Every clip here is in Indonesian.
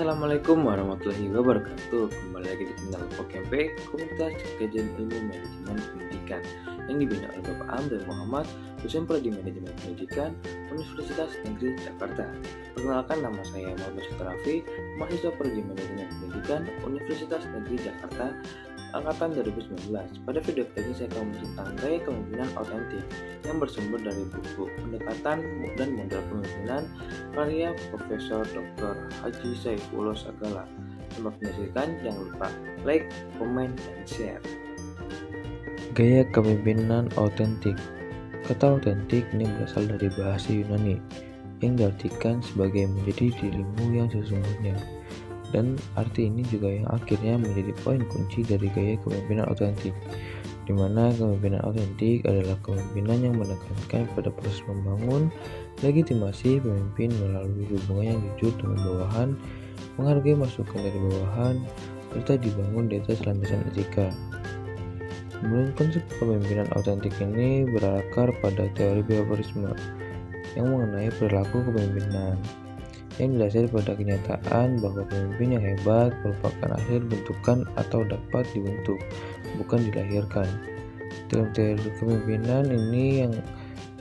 Assalamualaikum warahmatullahi wabarakatuh. Kembali lagi di channel POKMP, Komunitas Kajian Ilmu Manajemen Pendidikan yang dibina oleh Bapak Amr Muhammad, dosen prodi Manajemen Pendidikan Universitas Negeri Jakarta. Perkenalkan, nama saya Muhammad Sutrafi, mahasiswa prodi Manajemen Pendidikan Universitas Negeri Jakarta angkatan 2019. Pada video kali ini saya akan membahas tentang gaya kepemimpinan autentik yang bersumber dari buku Pendekatan dan Model Kepemimpinan karya Profesor Dr. Haji Saifullah Sagala. Selamat menyaksikan, jangan lupa like, komen, dan share. Gaya kepemimpinan autentik. Kata autentik ini berasal dari bahasa Yunani yang diartikan sebagai menjadi dirimu yang sesungguhnya. Dan arti ini juga yang akhirnya menjadi poin kunci dari gaya kepemimpinan autentik, di mana kepemimpinan autentik adalah kepemimpinan yang menekankan pada proses membangun legitimasi pemimpin melalui hubungan yang jujur dengan bawahan, menghargai masukan dari bawahan, serta dibangun di atas landasan etika. Kemudian konsep kepemimpinan autentik ini berakar pada teori behaviorisme yang mengenai perilaku kepemimpinan, yang didasari pada kenyataan bahwa pemimpin yang hebat merupakan hasil bentukan atau dapat dibentuk, bukan dilahirkan. Dalam teori kepemimpinan ini yang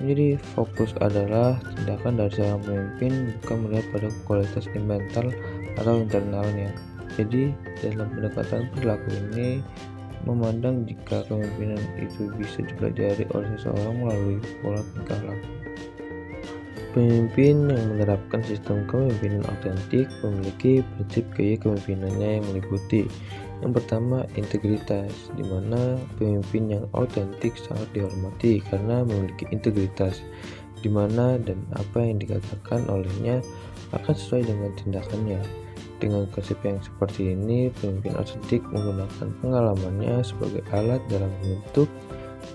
menjadi fokus adalah tindakan dari seorang pemimpin, bukan melihat pada kualitas mental atau internalnya. Jadi dalam pendekatan perilaku ini memandang jika kepemimpinan itu bisa dipelajari oleh seseorang melalui pola tingkah laku. Pemimpin yang menerapkan sistem kepemimpinan autentik memiliki prinsip gaya kepemimpinannya yang meliputi: yang pertama, integritas, di mana pemimpin yang autentik sangat dihormati karena memiliki integritas, di mana dan apa yang dikatakan olehnya akan sesuai dengan tindakannya. Dengan konsep yang seperti ini, pemimpin autentik menggunakan pengalamannya sebagai alat dalam membentuk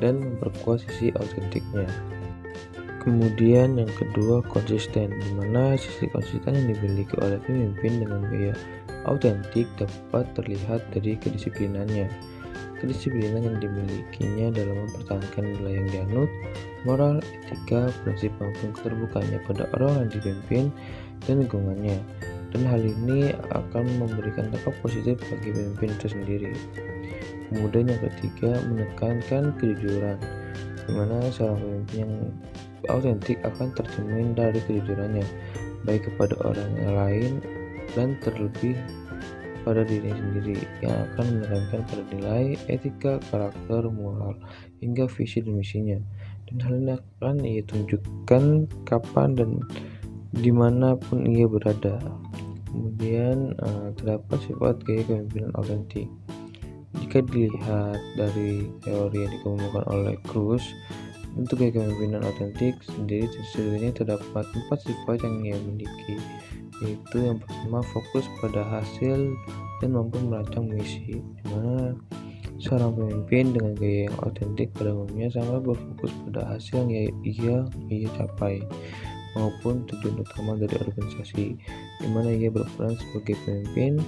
dan memperkuat sisi autentiknya. Kemudian yang kedua, konsisten, di mana sisi konsisten yang dimiliki oleh pemimpin dengan gaya autentik dapat terlihat dari kedisiplinannya. Kedisiplinan yang dimilikinya dalam mempertahankan nilai yang dianut, moral, etika, prinsip maupun keterbukaannya pada orang yang dipimpin dan lingkungannya. Dan hal ini akan memberikan dampak positif bagi pemimpin itu sendiri. Kemudian yang ketiga, menekankan kejujuran, di mana seorang pemimpin yang autentik akan tercermin dari kejujurannya, baik kepada orang lain dan terlebih pada dirinya sendiri, yang akan menekankan pada nilai, etika, karakter, moral, hingga visi dan misinya. Dan hal ini akan ia tunjukkan kapan dan dimanapun ia berada. Kemudian terdapat sifat gaya kepemimpinan autentik. Jika dilihat dari teori yang dikemukakan oleh Cruz, untuk gaya kepemimpinan autentik sendiri setidaknya terdapat 4 sifat yang ia miliki, yaitu yang pertama, fokus pada hasil dan mampu merancang misi, di mana seorang pemimpin dengan gaya yang autentik pada umumnya sangat berfokus pada hasil yang ia capai maupun tujuan utama dari organisasi, di mana ia berperan sebagai pemimpin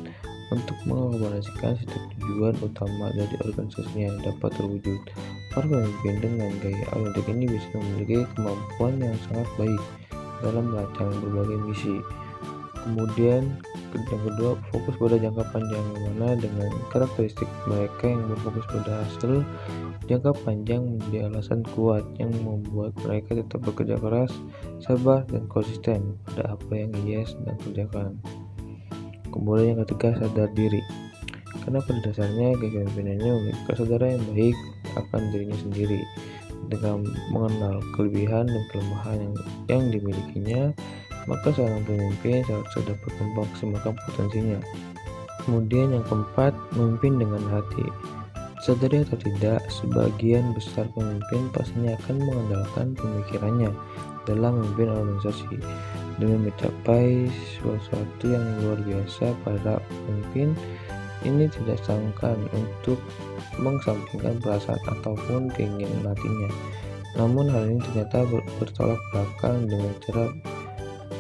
untuk mengakomodasikan setiap tujuan utama dari organisasinya yang dapat terwujud. Para pemimpin dengan gaya autentik ini bisa memiliki kemampuan yang sangat baik dalam merancang berbagai misi. Kemudian yang kedua, fokus pada jangka panjang, yang mana dengan karakteristik mereka yang berfokus pada hasil jangka panjang menjadi alasan kuat yang membuat mereka tetap bekerja keras, sabar, dan konsisten pada apa yang ia sedang kerjakan. Kemudian yang ketiga, sadar diri, karena pada dasarnya gaya kepemimpinannya memiliki kesadaran yang baik akan dirinya sendiri. Dengan mengenal kelebihan dan kelemahan yang dimilikinya, maka seorang pemimpin seharusnya dapat memaksimalkan potensinya. Kemudian yang keempat, memimpin dengan hati. Sadari atau tidak, sebagian besar pemimpin pastinya akan mengandalkan pemikirannya dalam memimpin organisasi. Demi mencapai sesuatu yang luar biasa, para pemimpin ini tidak sangkan untuk mengesampingkan perasaan ataupun keinginan hatinya. Namun hal ini ternyata bertolak belakang dengan cara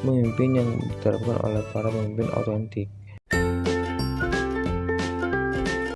memimpin yang diterapkan oleh para pemimpin autentik.